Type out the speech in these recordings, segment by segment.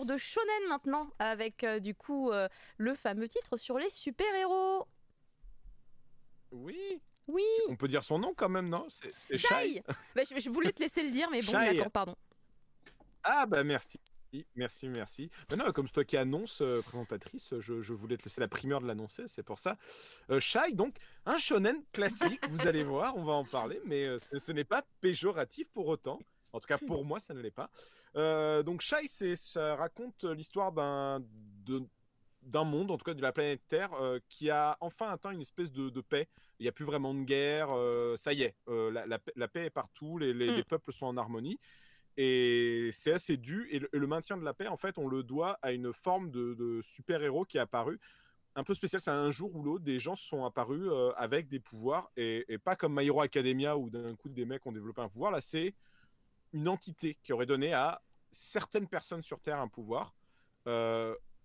lecture de shonen maintenant, avec du coup le fameux titre sur les super-héros. Oui. Oui. On peut dire son nom quand même, non? C'est Shai. Bah, je voulais te laisser le dire, mais bon, Shai. d'accord, pardon. Ah bah merci. Merci. Maintenant, comme c'est toi qui annonce, présentatrice, je voulais te laisser la primeur de l'annoncer, c'est pour ça. Shai, donc, un shonen classique, vous allez voir, on va en parler, mais ce n'est pas péjoratif pour autant. En tout cas, pour moi, ça ne l'est pas. Donc, Shai, ça raconte l'histoire d'un monde, en tout cas de la planète Terre, qui a enfin atteint une espèce de paix. Il n'y a plus vraiment de guerre, ça y est, la paix est partout, les peuples sont en harmonie. Et c'est assez dû. Et le maintien de la paix, en fait, on le doit à une forme de super-héros qui est apparue. Un peu spécial, c'est un jour ou l'autre, des gens sont apparus avec des pouvoirs. Et pas comme My Hero Academia où d'un coup des mecs ont développé un pouvoir. Là, c'est une entité qui aurait donné à certaines personnes sur Terre un pouvoir.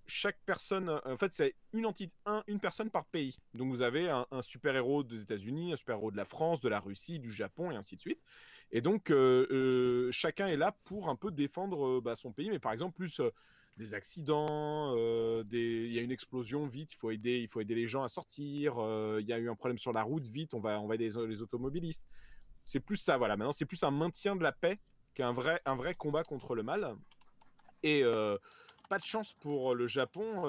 Chaque personne, en fait, c'est une personne par pays. Donc vous avez un super-héros des États-Unis, un super-héros de la France, de la Russie, du Japon, et ainsi de suite. Et donc chacun est là pour un peu défendre son pays, mais par exemple plus des accidents, il y a une explosion, vite, il faut aider les gens à sortir. Il y a eu un problème sur la route, vite, on va aider les automobilistes. C'est plus ça, voilà. Maintenant, c'est plus un maintien de la paix qu'un vrai combat contre le mal. Et pas de chance pour le Japon.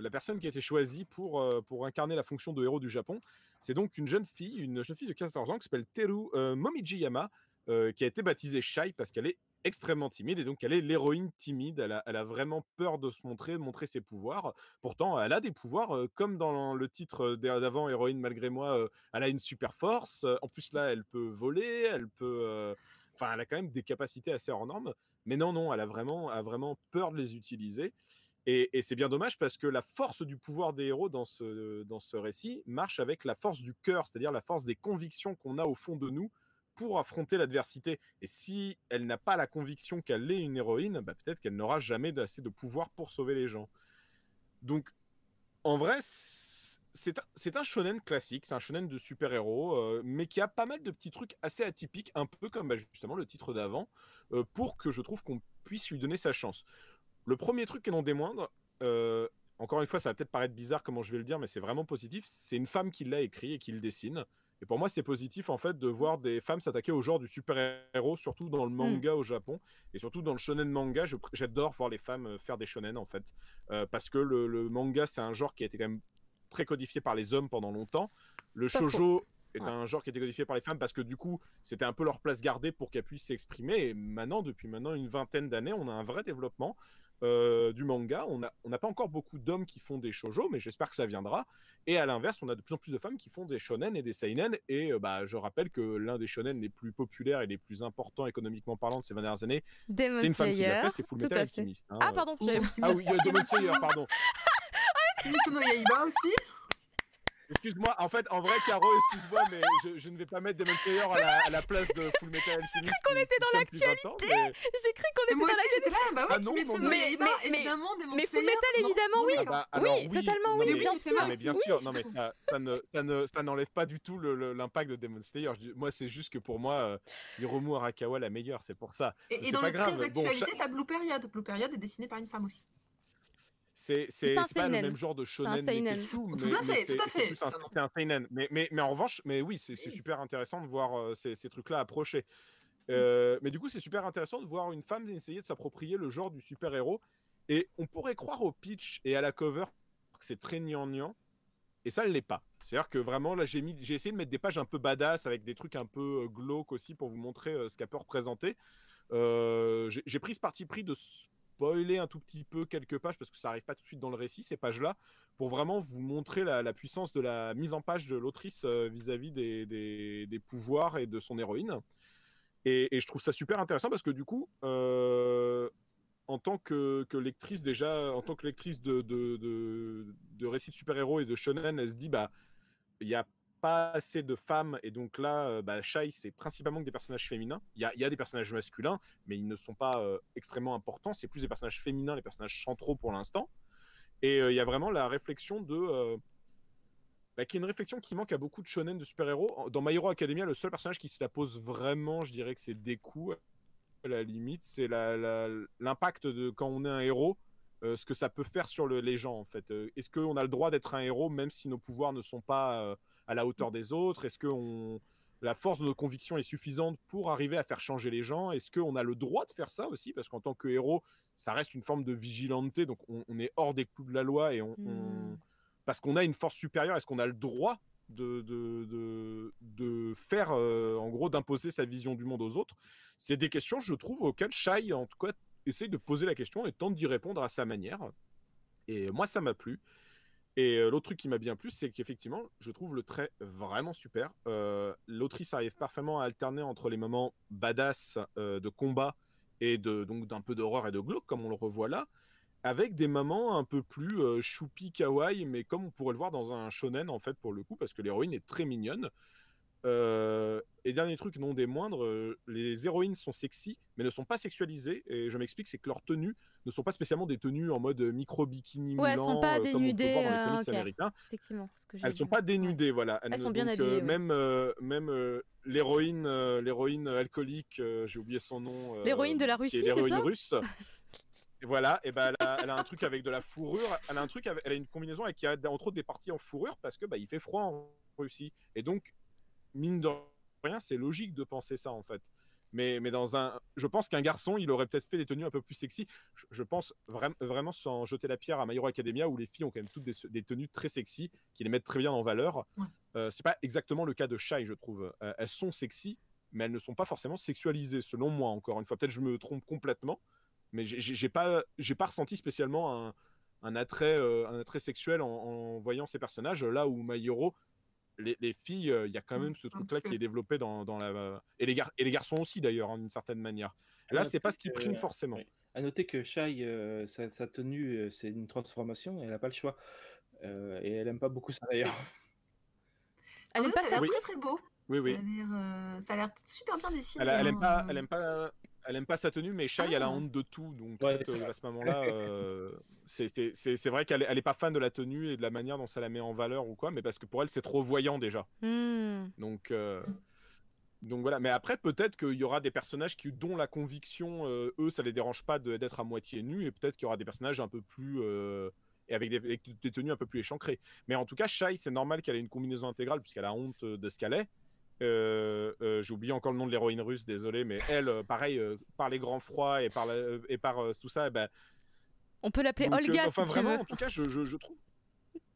La personne qui a été choisie pour incarner la fonction de héros du Japon, c'est donc une jeune fille de 14 ans qui s'appelle Teru Momijiyama, qui a été baptisée Shai parce qu'elle est extrêmement timide et donc elle est l'héroïne timide. Elle a vraiment peur de se montrer ses pouvoirs. Pourtant, elle a des pouvoirs, comme dans le titre d'avant, Héroïne malgré moi, elle a une super force. En plus, là, elle peut voler, elle peut. Enfin, elle a quand même des capacités assez hors normes. Mais non, elle a vraiment peur de les utiliser. Et c'est bien dommage parce que la force du pouvoir des héros dans ce récit marche avec la force du cœur, c'est-à-dire la force des convictions qu'on a au fond de nous pour affronter l'adversité. Et si elle n'a pas la conviction qu'elle est une héroïne, bah peut-être qu'elle n'aura jamais assez de pouvoir pour sauver les gens. Donc, en vrai, c'est un shonen classique, c'est un shonen de super-héros, mais qui a pas mal de petits trucs assez atypiques, un peu comme justement le titre d'avant, pour que je trouve qu'on puisse lui donner sa chance. Le premier truc et non des moindres, encore une fois, ça va peut-être paraître bizarre comment je vais le dire, mais c'est vraiment positif, c'est une femme qui l'a écrit et qui le dessine. Et pour moi, c'est positif en fait de voir des femmes s'attaquer au genre du super-héros, surtout dans le manga au Japon, et surtout dans le shonen manga. J'adore voir les femmes faire des shonen en fait, parce que le manga, c'est un genre qui a été quand même très codifié par les hommes pendant longtemps. Le shoujo est un genre qui a été codifié par les femmes parce que du coup, c'était un peu leur place gardée pour qu'elles puissent s'exprimer. Et maintenant, depuis maintenant une vingtaine d'années, on a un vrai développement du manga. On n'a pas encore beaucoup d'hommes qui font des shoujo, mais j'espère que ça viendra. Et à l'inverse, on a de plus en plus de femmes qui font des shonen et des seinen. Et je rappelle que l'un des shonen les plus populaires et les plus importants économiquement parlant de ces 20 dernières années, c'est une femme qui l'a fait, c'est Fullmetal Alchemist. Hein. Ah pardon, ah oui, il y a Demon Slayer, pardon. Kimetsu no Yaiba aussi. Excuse-moi, en fait, en vrai, Caro, excuse-moi, mais je ne vais pas mettre Demon Slayer à la place de Fullmetal Alchemist. J'ai cru qu'on était dans l'actualité. J'ai cru qu'on était dans l'actualité. Moi aussi, j'étais là. Bah oui, Kimetsu no mais- Yaiba, mais- évidemment, Demon Mais Slayer. Fullmetal, évidemment, oui. Oui, totalement, non, oui, mais- bien sûr. Mais bien sûr, non, mais ça n'enlève pas du tout l'impact de Demon Slayer. Moi, c'est juste que pour moi, Hiromu Arakawa la meilleure, c'est pour ça. Et C'est dans pas le grave. 13 Bon, actualité, t'as Blue Period. Blue Period est dessiné par une femme aussi. c'est un pas le seinen. même genre de shonen C'est un seinen. Neketsu, Tout mais à fait. c'est un seinen. Mais en revanche, oui, c'est super intéressant de voir ces trucs-là approcher. Mais du coup, c'est super intéressant de voir une femme essayer de s'approprier le genre du super-héros. Et on pourrait croire au pitch et à la cover que c'est très gnangnan, et ça ne l'est pas. C'est-à-dire que vraiment, là, j'ai essayé de mettre des pages un peu badass avec des trucs un peu glauques aussi pour vous montrer ce qu'elle peut représenter. J'ai pris ce parti pris de spoiler un tout petit peu quelques pages parce que ça arrive pas tout de suite dans le récit, ces pages-là, pour vraiment vous montrer la puissance de la mise en page de l'autrice vis-à-vis des pouvoirs et de son héroïne. Et je trouve ça super intéressant parce que du coup, en tant que lectrice déjà, en tant que lectrice de récits de super-héros et de shonen, elle se dit bah il y a pas assez de femmes et donc là, Shai c'est principalement que des personnages féminins. Il y a des personnages masculins, mais ils ne sont pas extrêmement importants. C'est plus des personnages féminins, les personnages centraux pour l'instant. Et il y a vraiment la réflexion qui est une réflexion qui manque à beaucoup de shonen de super-héros. Dans My Hero Academia, le seul personnage qui se la pose vraiment, je dirais que c'est Deku, à la limite, c'est l'impact de quand on est un héros, ce que ça peut faire sur les gens en fait. Est-ce qu'on a le droit d'être un héros même si nos pouvoirs ne sont pas à la hauteur des autres? Est-ce que la force de nos convictions est suffisante pour arriver à faire changer les gens? Est-ce qu'on a le droit de faire ça aussi? Parce qu'en tant que héros, ça reste une forme de vigilanté, donc on est hors des clous de la loi et parce qu'on a une force supérieure, est-ce qu'on a le droit de faire, en gros, d'imposer sa vision du monde aux autres? C'est des questions, je trouve, auxquelles Shai, en tout cas, essaye de poser la question et tente d'y répondre à sa manière. Et moi, ça m'a plu. Et l'autre truc qui m'a bien plu, c'est qu'effectivement, je trouve le trait vraiment super. L'autrice arrive parfaitement à alterner entre les moments badass de combat et donc d'un peu d'horreur et de glauque, comme on le revoit là, avec des moments un peu plus choupi kawaii, mais comme on pourrait le voir dans un shonen en fait pour le coup, parce que l'héroïne est très mignonne. Et dernier truc, non des moindres, les héroïnes sont sexy, mais ne sont pas sexualisées. Et je m'explique, c'est que leurs tenues ne sont pas spécialement des tenues en mode micro-bikini Ouais, elles sont moulant, pas comme on peut voir dénudées. dans les comics Ok, américains. effectivement. Ce que j'ai Elles sont vu. pas dénudées, voilà. Elles sont bien Donc, habillées. Ouais. même l'héroïne alcoolique, j'ai oublié son nom, L'héroïne de la qui Russie, est c'est l'héroïne ça? russe. Et voilà, et ben elle a un truc avec de la fourrure, elle a une combinaison avec, entre autres des parties en fourrure parce que il fait froid en Russie. Et donc, mine de rien, c'est logique de penser ça en fait. Mais je pense qu'un garçon, il aurait peut-être fait des tenues un peu plus sexy. Je pense vraiment sans jeter la pierre à My Hero Academia, où les filles ont quand même toutes des tenues très sexy, qui les mettent très bien en valeur. C'est pas exactement le cas de Shai, je trouve. Elles sont sexy, mais elles ne sont pas forcément sexualisées, selon moi, encore une fois. Peut-être je me trompe complètement, mais j'ai pas ressenti spécialement un attrait sexuel en voyant ces personnages, là où My Hero, les filles, il y a quand même ce truc-là qui est développé dans la... Et les garçons aussi, d'ailleurs, d'une certaine manière. Là, c'est pas ce qui prime forcément. Oui. À noter que Shai, sa tenue, c'est une transformation, elle n'a pas le choix. Et elle aime pas beaucoup ça, d'ailleurs. Elle aime pas ça a l'air très très beau. Oui. Ça a l'air super bien dessiné. Elle aime pas sa tenue, mais Shai, elle a honte de tout. Donc, Ouais, à ce moment-là, c'est vrai qu'elle est pas fan de la tenue et de la manière dont ça la met en valeur ou quoi, mais parce que pour elle, c'est trop voyant déjà. Donc voilà. Mais après, peut-être qu'il y aura des personnages dont la conviction, eux, ça les dérange pas d'être à moitié nus, et peut-être qu'il y aura des personnages un peu plus... et avec des tenues un peu plus échancrées. Mais en tout cas, Shai, c'est normal qu'elle ait une combinaison intégrale, puisqu'elle a honte de ce qu'elle est. J'ai oublié encore le nom de l'héroïne russe, désolé, mais elle, pareil, par les grands froids et par tout ça, on peut l'appeler Olga, enfin, si vraiment, tu veux. en tout cas, je trouve...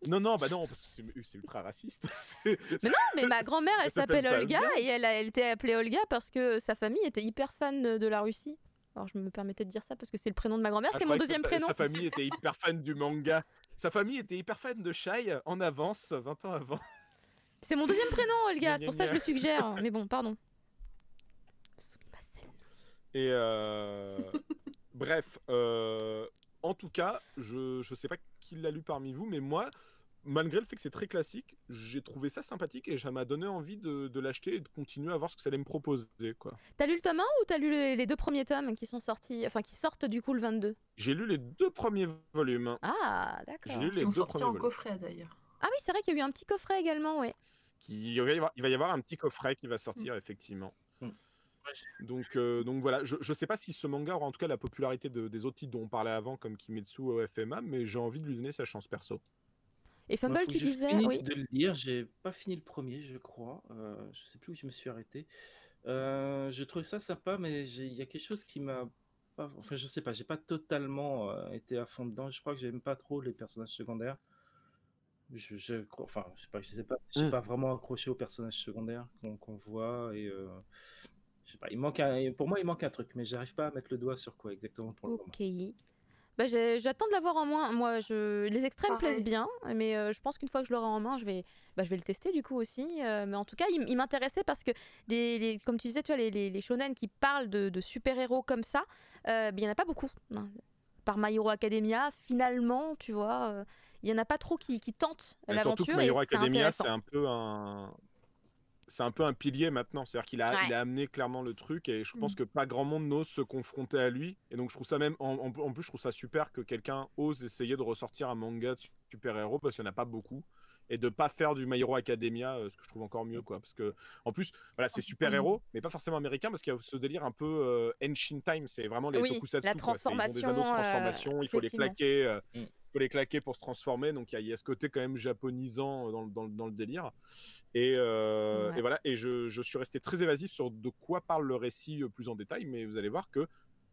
Non, parce que c'est ultra raciste. Mais non, mais ma grand-mère, elle s'appelle Olga, et elle était appelée Olga parce que sa famille était hyper fan de la Russie. Alors je me permettais de dire ça parce que c'est le prénom de ma grand-mère, c'est mon deuxième prénom. Sa famille était hyper fan du manga. Sa famille était hyper fan de Shai en avance, 20 ans avant. C'est mon deuxième prénom, Olga, c'est pour ça que je le suggère. Mais bon, pardon. Et bref, en tout cas, je sais pas qui l'a lu parmi vous, mais moi, malgré le fait que c'est très classique, j'ai trouvé ça sympathique et ça m'a donné envie de l'acheter et de continuer à voir ce que ça allait me proposer, quoi. T'as lu le tome 1 ou t'as lu les deux premiers tomes qui sont sortis, enfin qui sortent du coup le 22? J'ai lu les 2 premiers volumes. Ah, d'accord. J'ai lu les 2 premiers volumes. En coffret d'ailleurs. Ah oui, c'est vrai qu'il y a eu un petit coffret également, ouais. Il va y avoir un petit coffret qui va sortir, effectivement. Donc voilà, je sais pas si ce manga aura en tout cas la popularité des autres titres dont on parlait avant, comme Kimetsu ou FMA, mais j'ai envie de lui donner sa chance perso. Et Fumble, Faut que tu je disais... finisse Oui. de le lire, j'ai pas fini le premier, je crois. Je sais plus où je me suis arrêté. Je trouvais ça sympa, mais il y a quelque chose qui m'a... Enfin, je sais pas, j'ai pas totalement été à fond dedans. Je crois que j'aime pas trop les personnages secondaires. Enfin, je sais pas, j'ai pas vraiment accroché aux personnages secondaires qu'on voit et je sais pas, pour moi il manque un truc, mais j'arrive pas à mettre le doigt sur quoi exactement pour le moment. Ok. Bah, j'attends de l'avoir en main. Moi, les extraits me plaisent bien, mais je pense qu'une fois que je l'aurai en main, je vais le tester du coup aussi. Mais en tout cas, il m'intéressait parce que, comme tu disais, tu vois, les shonen qui parlent de super-héros comme ça, il n'y en a pas beaucoup. Non. Par My Hero Academia, finalement, tu vois, il n'y en a pas trop qui tentent l'aventure. Surtout que My Hero Academia, c'est un peu un pilier maintenant, c'est-à-dire qu'il a amené clairement le truc et je pense que pas grand monde n'ose se confronter à lui, et donc je trouve ça même, en plus je trouve ça super que quelqu'un ose essayer de ressortir un manga de super-héros parce qu'il n'y en a pas beaucoup, et de pas faire du My Hero Academia, ce que je trouve encore mieux, quoi. Parce que, en plus, voilà, c'est super-héros, mais pas forcément américain, parce qu'il y a ce délire un peu Ancient Time, c'est vraiment les Oui, tokusatsu, la quoi. Ils ont des transformation, anneaux de transformation, il faut les effectivement. claquer, faut les claquer pour se transformer, donc il y a ce côté quand même japonisant dans le délire. Et voilà, et je suis resté très évasif sur de quoi parle le récit plus en détail, mais vous allez voir que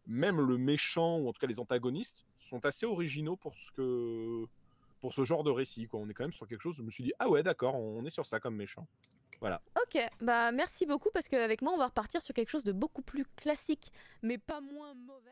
même le méchant, ou en tout cas les antagonistes, sont assez originaux pour ce genre de récit, quoi. On est quand même sur quelque chose, je me suis dit, ah ouais, d'accord, on est sur ça comme méchant. Voilà. Ok, bah merci beaucoup parce qu'avec moi on va repartir sur quelque chose de beaucoup plus classique, mais pas moins mauvais.